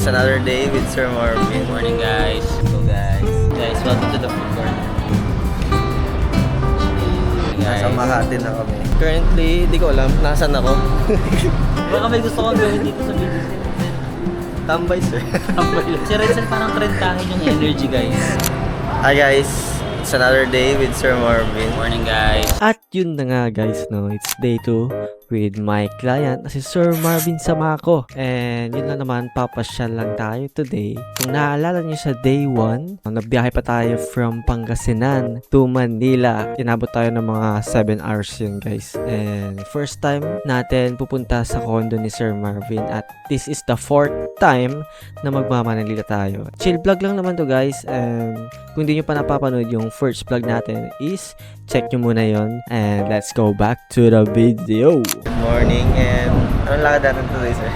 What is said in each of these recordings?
It's another day with Sir Marvin. Good morning, guys. So guys, welcome to the food court. Nasa Makati na kami. Currently, di ko alam, nasan ako. Baka may gusto kong gawin dito sa video. Tambay, sir. Si Renzel parang trentahin yung energy, guys. Hi guys, it's another day with Sir Marvin. Good morning, guys. At yun na nga guys, no, it's day 2 with my client na si Sir Marvin Samako. And yun na naman, papasyal lang tayo today. Kung naaalala niyo sa day 1, nagbiyahe pa tayo from Pangasinan to Manila. Inabot tayo ng mga 7 hours yun guys. And first time natin pupunta sa condo ni Sir Marvin. At this is the 4th time na magmamanalila tayo. Chill vlog lang naman to guys. And kung hindi nyo pa napapanood yung first vlog natin is check nyo muna yon. And let's go back to the video. Good morning and anong lakad natin today, sir?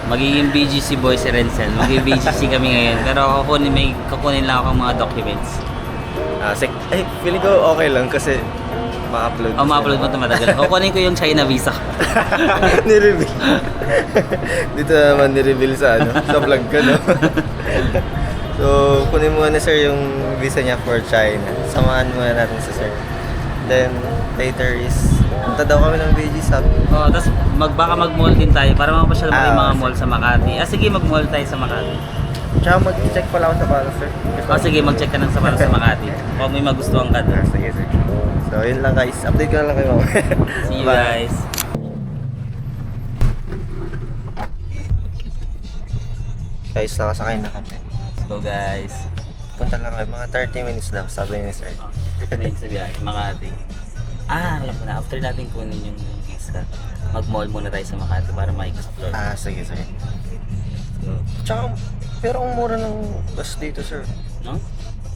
Magiging BGC boy si Renzel. Magiging BGC kami ngayon. Pero kukunin lang ako mga documents. Feeling ko okay lang kasi ma-upload. Ma-upload mo ito matagal. Kukunin ko yung China visa. Nireveal. Dito naman nireveal sa sa vlog ko, no? So, kunin muna sir yung visa niya for China. Samahan muna natin sa sir. Then, later is punta daw kami ng BG Shop. Tapos baka mag-mall din tayo para makapasyal mo yung mga mall sa Makati. Sige, mag-mall tayo sa Makati. Tsaka mag-check pala ako sa para, sir. Sige, mag-check ka ng sa Makati. Kung may magustuhan ka doon. Sige, sir. So, yun lang guys. Update ko na lang kayo. See you guys. Guys, nakasakay na kami. Let's go, guys. Punta lang kayo. Mga 30 minutes lang, sabi ni sir. Sa biyahe, Makati. Alam ko na. After natin kunin yung visa, mag-mall muna tayo sa Makati para ma-explore. Sige, sir. Tsaka, pero ang mura ng gas dito, sir. No?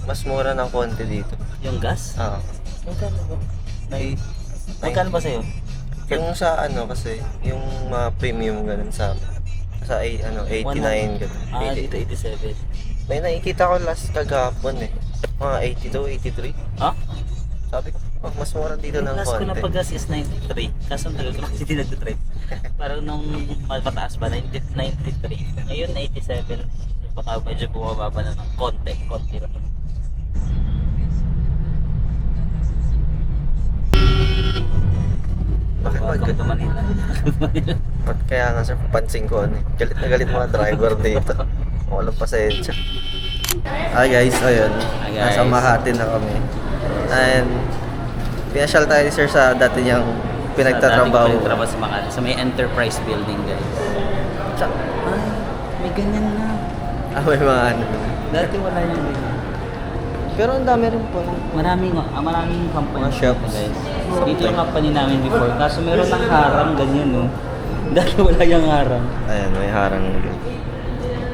Mas mura ng konti dito. Yung gas? Magkano ba? Magkano ba sa'yo? Yung sa kasi, yung mga premium ganun sa 89 ganun. Dito 87. May nakikita ko last kagapon mga 82, 83. Sabi ko, mas mura dito ng Last ko na konti. pag-gas is 93. Kaso ang tagal ko kasi hindi nag-trip. Parang nung mataas ba, 93. Ngayon 87. Baka medyo bumababa na ng konti lang. Bakit Welcome to Manila. Kaya nga sir, papansin ko galit na galit mga driver dito. Walang pasensya. Hi guys, ayun. Hi guys. Nasa Makati na kami. And pinasyal tayo ni sir sa dati niyang pinagtatrabaho. Pinagtatrabaho sa Makati. Sa may Enterprise Building, guys. May ganyan na. May mga Dati wala yung ganyan. Pero ang dami rin po. Maraming company. Mga shops. Guys. Dito yung company namin before. Kaso meron ng harang ganyan, no? Dati wala yung harang. Ayan, may harang na ganyan.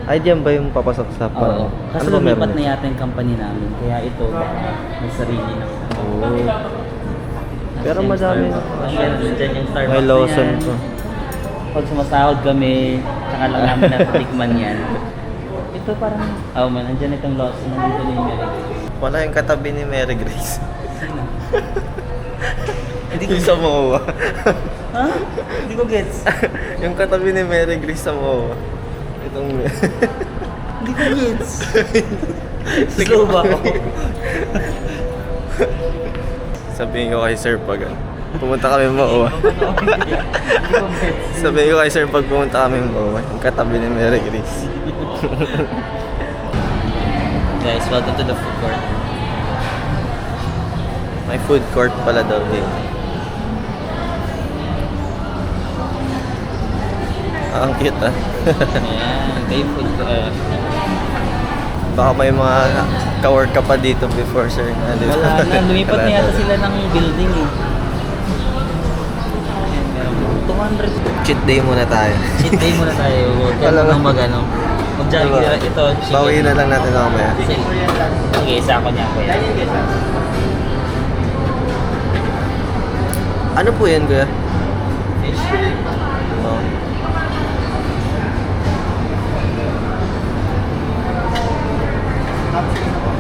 Ay, diyan ba yung papasok sa Oo. Kasi ba meron lumipat na yata yung company namin. Kaya ito, may sarili na. Pero madami na. Ayan, dyan yung Starbucks May Lawson na yan. po. Pag sumasahod kami, saka lang namin natitikman yan. Ito parang, andyan itong Lawson. Nandito na yung Mary Grace. Wala yung katabi ni Mary Grace. Sino? Hindi ko sa MOA. Ha? Hindi ko gets. Yung katabi ni Mary Grace sa MOA. Itong Hindi ko gets. Slow ba ako? Sabihin ko kay sir pag pumunta kami MOA. Hindi ko gets. Sabihin ko kay sir pag pumunta kami MOA. Yung katabi ni Mary Grace. Guys, welcome to the food court. May food court pala daw dito. Ang cute Ayan, kayo food court. Baka may mga ka-work ka pa dito before sir. Wala na, lumipat na yata sila ng building eh. Ayan, meron 200. Cheat day muna tayo. Cheat day muna tayo. Wala Kaya na. mag-ano. Mag-jogging Diba? ito. chicken. Bawiin na lang natin mamaya. Sige, isa ako niya. Ano po yan, kuya? Fish. Oh.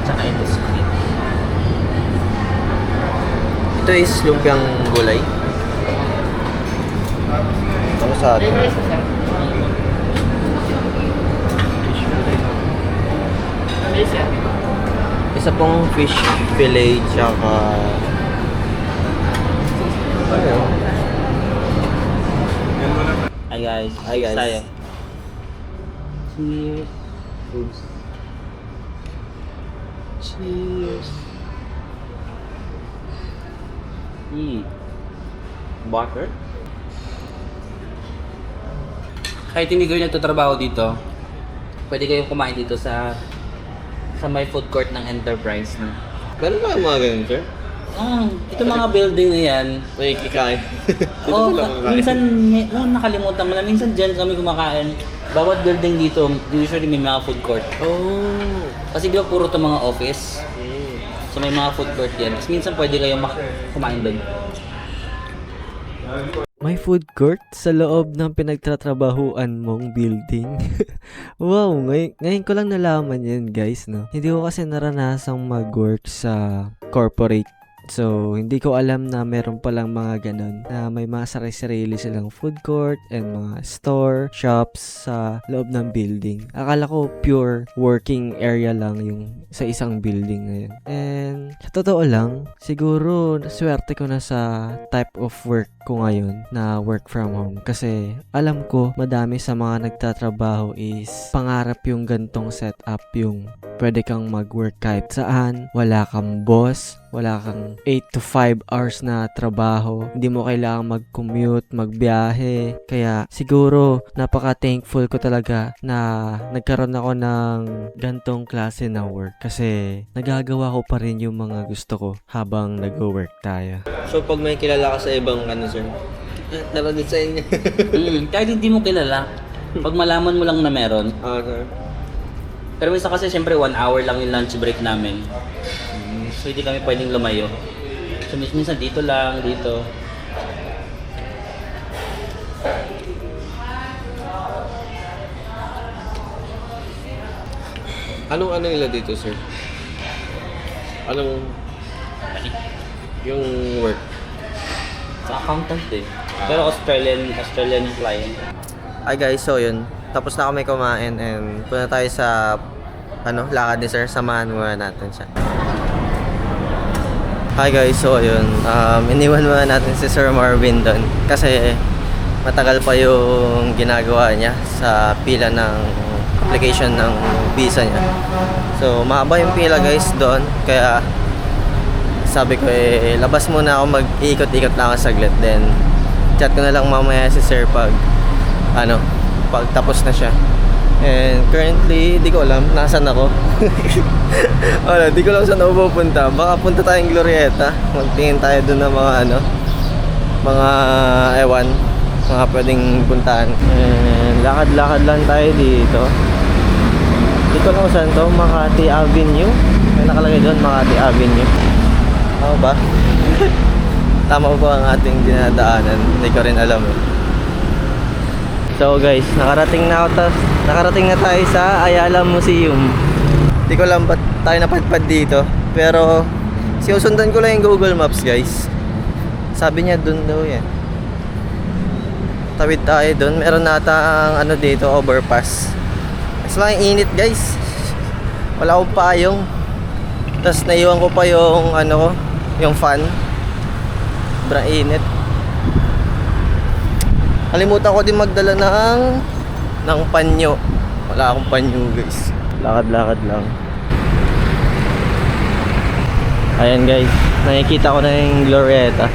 Tsaka ito squid. Ito is lumpiang gulay. Ano sa atin? isa pong fish fillet, tsaka... Hi guys. Hi, guys. Tayo. Cheers. Cheers. Butter? Kahit hindi kayo nagtatrabaho dito, pwede kayong kumain dito sa may food court ng Enterprise. No? Meron ba mga ganun, sir? Ito mga building na yan. May kikain. Oh, minsan, nakalimutan mo na, minsan dyan kami kumakain. Bawat building dito, usually may mga food court. Oh. Kasi di ba puro to mga office? So may mga food court yan. Tapos minsan pwede kayong kumain doon. May food court sa loob ng pinagtatrabahuan mong building. Wow, ngayon ko lang nalaman yan guys, no? Hindi ko kasi naranasang mag-work sa corporate. So, hindi ko alam na meron palang mga ganun na may mga sarili-sarili silang food court and mga store, shops sa loob ng building. Akala ko pure working area lang yung sa isang building ngayon. And sa totoo lang, siguro swerte ko na sa type of work ko ngayon na work from home. Kasi alam ko madami sa mga nagtatrabaho is pangarap yung gantong setup, yung pwede kang mag-work kahit saan, wala kang boss, wala kang 8 to 5 hours na trabaho. Hindi mo kailangang mag-commute, magbiyahe. Kaya siguro napaka-thankful ko talaga na nagkaroon ako ng gantong klase na work. Kasi nagagawa ko pa rin yung mga gusto ko habang nag-work tayo. So, pag may kilala ka sa ibang sir, tara din sa inyo. Kahit hindi mo kilala, pag malaman mo lang na meron. Sir. Pero minsan kasi syempre 1 hour lang yung lunch break namin. So hindi kami pwedeng lumayo. So minsan dito lang, dito. Anong nila dito, sir? Anong yung work? Sa accountant eh. Pero Australian yung client. Hi guys, so yun. Tapos na kami kumain and punta tayo sa lakad ni sir. Samahan muna natin siya. Hi guys, so yun. Iniwan muna natin si Sir Marvin doon kasi matagal pa yung ginagawa niya sa pila ng application ng visa niya. So mahaba yung pila guys doon, kaya sabi ko labas muna ako, mag-iikot-ikot lang ako saglit, then chat ko na lang mamaya si sir pag tapos na siya. And currently, di ko alam nasan ako. Wala, di ko lang saan ako pupunta. Baka punta tayong Glorieta. Magtingin tayo doon ng mga mga pwedeng puntahan. And lakad-lakad lang tayo dito. Di ko lang saan to, Makati Avenue. May nakalagay doon, Makati Avenue. Ano ba? Tama ba ang ating dinadaanan? Hindi ko rin alam eh. So guys, nakarating na tayo sa Ayala Museum. Di ko lang ba't tayo napadpad dito, pero sinusundan ko lang yung Google Maps guys. Sabi niya dun daw yan. Tawid tayo dun. Meron nata ang dito, overpass. Mas lang init guys. Wala akong payong. Tapos naiwan ko pa yung yung fan. Sobrang init. Kalimutan ko din magdala ng panyo. Wala akong panyo guys. Lakad-lakad lang. Ayan guys, nakikita ko na yung Glorieta.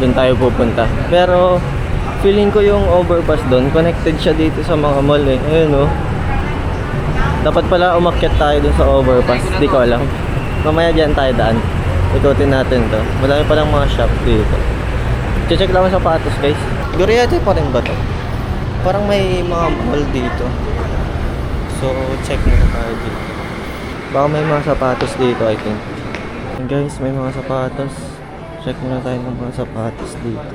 Doon tayo pupunta. Pero feeling ko yung overpass doon, connected siya dito sa mga mall eh. Ayun oh. Dapat pala umakyat tayo doon sa overpass. Di ko alam. Mamaya dyan tayo daan. Ikutin natin to. Madami palang mga shop dito. Check lang ang sapatos guys. Glorieta pa rin ba to? Parang may mga mall dito. So check muna tayo dito. Baka may mga sapatos dito I think. And guys, may mga sapatos. Check muna tayo ng mga sapatos dito.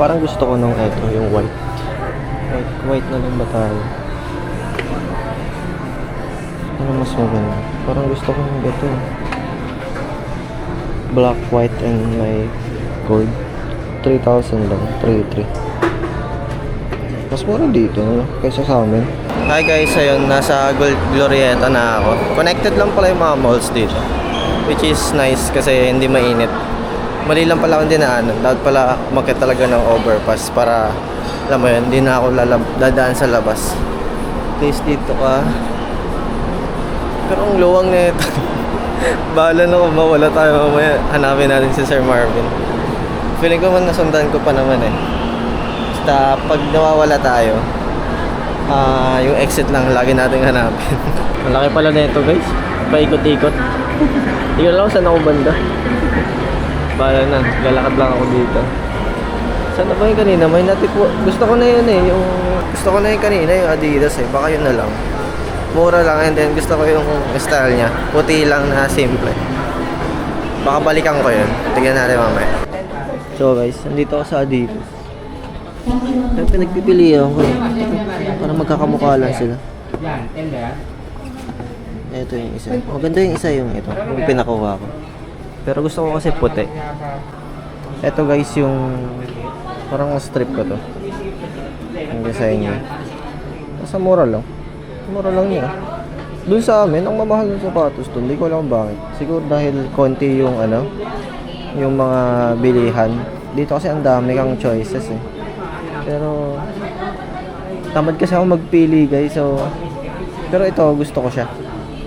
Parang gusto ko nung eto, yung white. White na lang ba tayo? Ano mas maganda? Parang gusto ko nung ito. Black, white, and may gold. 3,000 lang. 3,300. Mas mura dito, no? Kaysa sa amin. Hi guys, ayun, nasa Glorieta na ako. Connected lang pala yung mga malls dito. Which is nice kasi hindi mainit. Mali lang pala akong dinaanan. Dapat pala umakyat talaga ng overpass para, alam mo yun, hindi na ako dadaan sa labas. Please dito ka. Pero ang luwang na ito. Bahala na kung mawala tayo mamaya. Hanapin natin si Sir Marvin. Feeling ko man nasundan ko pa naman eh. Basta pag nawawala tayo, yung exit lang lagi natin hanapin. Malaki pala na ito guys. Paikot-ikot. Hindi ko lang saan ako banda. Bahala na, lalakad lang ako dito. Saan na ba yung kanina? May natipo. Gusto ko na yun eh. Gusto ko na yung kanina, yung Adidas eh. Baka yun na lang. Mura lang and then gusto ko yung style niya. Puti lang na simple. Baka balikan ko yun. Tignan natin mamaya. So guys, nandito ako sa Adidas. Pero pinagpipilihan ko eh. Para magkakamukha lang sila. Ito yung isa. Maganda yung isa yung ito. Yung pinakuha ko. Pero gusto ko kasi puti. Ito guys yung parang strip ko to. Ang design niya. Nasa mura lang. Mura lang niya. Doon sa amin, ang mamahal ng sapatos doon. Hindi ko alam bakit. Siguro dahil konti yung ano, yung mga bilihan. Dito kasi ang dami kang choices eh. Pero tamad kasi ako magpili guys. So pero ito gusto ko siya.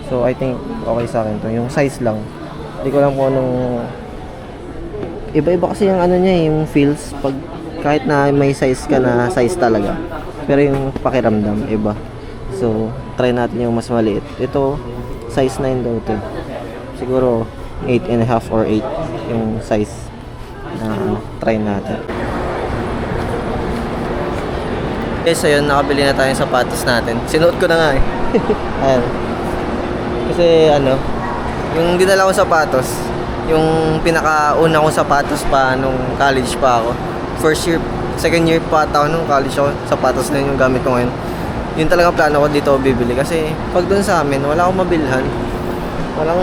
So I think okay sa akin to. Yung size lang. Hindi ko alam kung anong iba-iba kasi yung ano niya, yung feels pag kahit na may size ka na size talaga. Pero yung pakiramdam iba. So try natin yung mas maliit. Ito size 9 daw to. Siguro 8.5 or 8 yung size na try natin. Guys, ayun, nakabili na tayo ng sapatos natin. Sinuot ko na nga eh. Ayan. Kasi ano, yung dinala kong sapatos, yung pinakauna kong sapatos pa nung college pa ako. First year, second year pa ata ako nung college ako. Sapatos na yun yung gamit ko ngayon. Yun talaga plano ko dito ako bibili. Kasi pag doon sa amin, wala akong mabilhan. Walang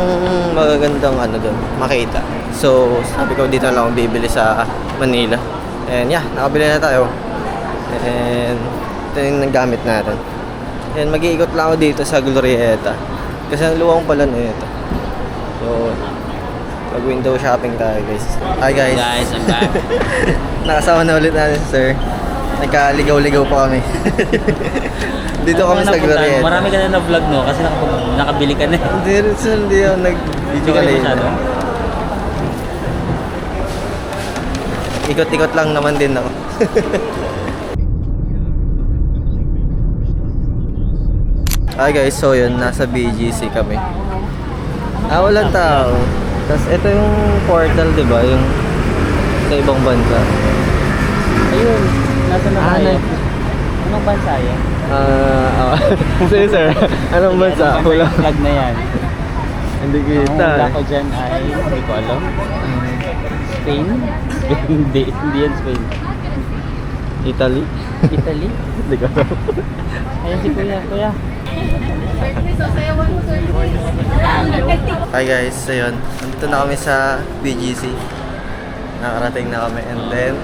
magagandang ano doon, makita. So, sabi ko dito na lang ako bibili sa Manila. And yeah, nakabili na tayo. And ito yung nagamit natin. And mag-iikot lang ako dito sa Glorieta. Kasi ang luwang pala na ito. So, mag-window shopping tayo guys. Hi guys. Guys, I'm back. Nakasama na ulit natin si Sir. Nagkaligaw-ligaw pa kami. Dito kami sa Glorieta. Marami ka na vlog no kasi nakabili ka na. Hindi ako nag-video ka na. Ikot-ikot lang naman din ako. Hi guys, so yun, nasa BGC kami. Walang tao. Tapos ito yung portal, di ba? Yung sa ibang bansa. Ayun, nasa na tayo. Anong bansa yan? Sige sir, anong bansa? Wala. Vlog na yan. Hindi Ang kita. hula ko dyan ay, hindi ko alam. Spain? Hindi yan Spain. Italy? Italy? Hindi ko alam. Ayan si kuya. Hi guys, ayun. Nandito na kami sa BGC. Nakarating na kami and then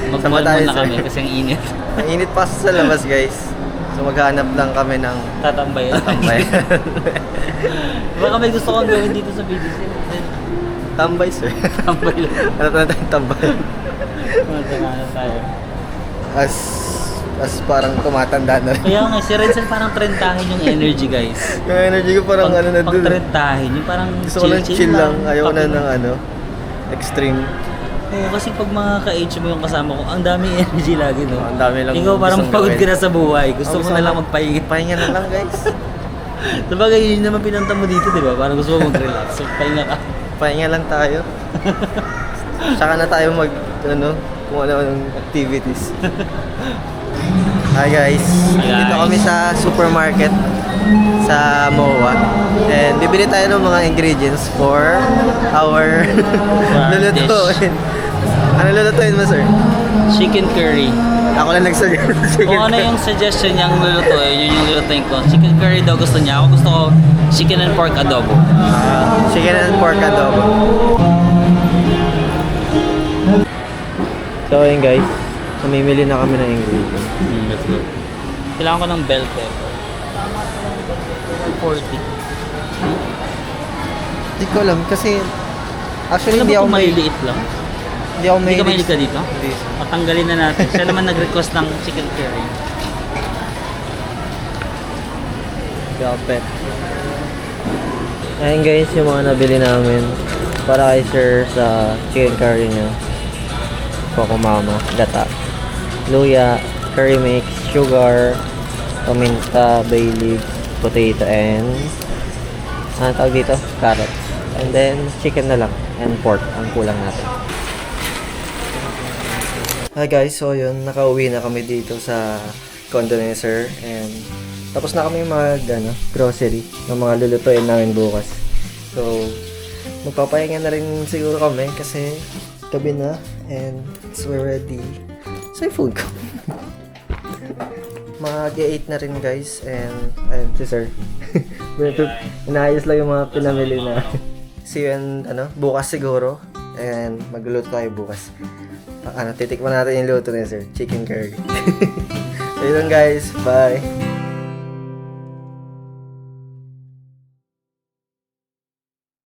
Mag-mall tayo, muna sir? kami kasi ang init. Ang init pa sa labas guys. So maghanap lang kami ng Tatambay. tambay. Baka may gusto kong gawin dito sa BGC. Tambay sir. Tambay lang. Ano na tayong tambay? Ano tayo. As parang tumatanda na rin. Kaya nga, si Renzel parang trentahin yung energy guys. Yung energy ko parang ano na dun. Pang-trentahin, yung parang Gusto ko lang chill lang. Ayaw na Paki- ng ano, extreme. Oo, kasi pag mga ka-age mo yung kasama ko, ang dami energy lagi, no? Ang dami lang Ikaw parang gustong pagod gawin. ka na sa buhay. Gusto mo Gusto na ko- lang magpahinga. Pahinga na lang guys. Sabagay, yun naman pinunta mo dito, di ba? Parang gusto mo mag-relax. So, pahinga ka. Pahinga lang tayo. Saka na tayo mag, ano, kung ano-anong activities. Hi guys. Dito kami sa supermarket sa MOA. And bibili tayo ng mga ingredients for our lulutuin. Ano lulutuin mo, sir? Chicken curry. Ako lang nagsagot. Kung ano yung suggestion niyang lulutuin, yun yung lulutuin ko. Chicken curry daw gusto niya. Ako gusto ko chicken and pork adobo. Chicken and pork adobo. So ayun guys, namimili na kami ng ingredients. Let's go. Kailangan ko ng bell pepper. 240. Hindi ko alam kasi actually Alam hindi mo ako kung may maliliit lang? hindi ako Hindi ka mahilig ka dito? Hindi. Patanggalin na natin. Siya naman nag-request ng chicken curry. Gapet. Ayun guys, yung mga nabili namin para kay sir sa chicken curry niya. Coco Mama, gata, luya, curry mix, sugar, paminta, bay leaves, potato, and ano tawag dito? Carrots. And then, chicken na lang. And pork ang kulang natin. Hi guys, so yun, nakauwi na kami dito sa condo ni Sir and tapos na kami grocery ng mga lulutuin namin bukas. So, magpapahinga na rin siguro kami kasi gabi na and we're ready. So, yung food ko. Mag-8 na rin guys and si Sir. Inaayos lang yung mga pinamili na. See you and bukas siguro and magluluto tayo bukas. Titikman natin yung luto ni Sir, chicken curry. So yun lang guys, bye!